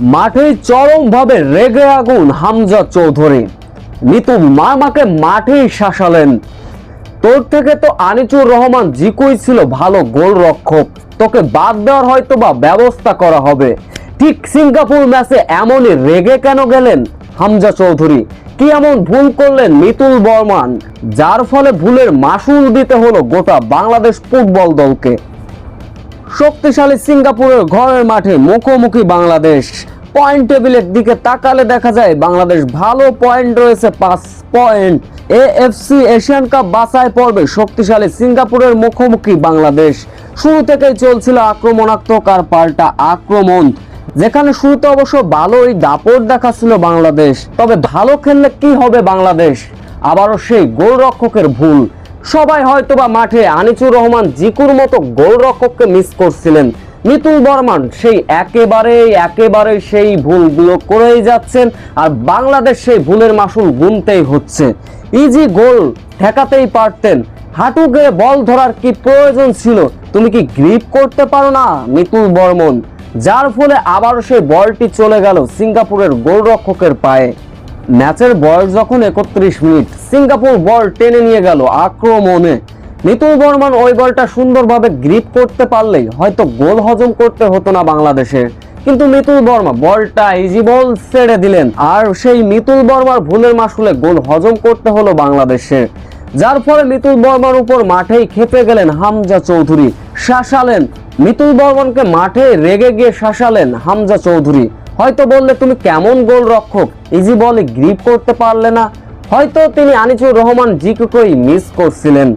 মাঠে চরমভাবে রেগে আগুন হামজা চৌধুরী। মিতুল মার্মাকে মাঠেই শাসালেন। তোর থেকে তো আনিচুর রহমান জিকুই ছিল ভালো গোলরক্ষক, তোকে বাদ দেওয়ার হয়তো বা ব্যবস্থা করা হবে। ঠিক সিঙ্গাপুর ম্যাচে এমনই রেগে কেন গেলেন হামজা চৌধুরী? কি এমন ভুল করলেন মিতুল বর্মান, যার ফলে ভুলের মাসুল দিতে হলো গোটা বাংলাদেশ ফুটবল দলকে? শক্তিশালী সিঙ্গাপুরের ঘরের মাঠে মুখোমুখি বাংলাদেশ। পয়েন্ট টেবিলের দিকে তাকালে দেখা যায় বাংলাদেশ ভালো পয়েন্ট রয়েছে, 5 পয়েন্ট। এএফসি এশিয়ান কাপ বাছাই পর্বে শক্তিশালী সিঙ্গাপুরের মুখোমুখি বাংলাদেশ। শুরু থেকেই চলছিল আক্রমণাত্মক আর পাল্টা আক্রমণ, যেখানে শুরুতে অবশ্য ভালোই দাপট দেখাচ্ছিল বাংলাদেশ। তবে ভালো খেললে কি হবে বাংলাদেশ? আবারও সেই গোলরক্ষকের ভুল। সবাই হয়তোবা মাঠে আনিচুর রহমান জিকুর মতো গোলরক্ষককে মিস করছিলেন। মিতুল বর্মান সেই একেবারে সেই ভুলগুলো করেই যাচ্ছেন, আর বাংলাদেশ সেই ভুলের মাসুল গুনতেই হচ্ছে। ইজি গোল ঠেকাতেই পারতেন, হাঁটু গেড়ে বল ধরার কি প্রয়োজন ছিল? তুমি কি গ্রিপ করতে পারো না মিতুল বর্মন? যার ফলে আবারও সেই বলটি চলে গেল সিঙ্গাপুরের গোলরক্ষকের পায়ে। ম্যাচের বয়স যখন 31 মিনিট, সিঙ্গাপুর বল টেনে নিয়ে গেল আক্রমণে। মিতুল বর্মান ওই বলটা সুন্দরভাবে গ্রিপ করতে পারলেই হয়তো গোল হজম করতে হতো না বাংলাদেশের, কিন্তু মিতুল বর্মা বলটা ইজি বল ছেড়ে দিলেন, আর সেই মিতুল বর্মার ভুলের মাসুলে গোল হজম করতে হলো বাংলাদেশের। যার ফলে মিতুল বর্মার উপর মাঠেই খেপে গেলেন হামজা চৌধুরী, শাসালেন মিতুল বর্মনকে, মাঠে রেগে গিয়ে শাসালেন হামজা চৌধুরী। হয়তো বললে তুমি কেমন গোল রক্ষক, ইজি বলে গ্রিপ করতে পারলে না। হয়তো তিনি আনিচুর রহমান জিকুকেই মিস করছিলেন।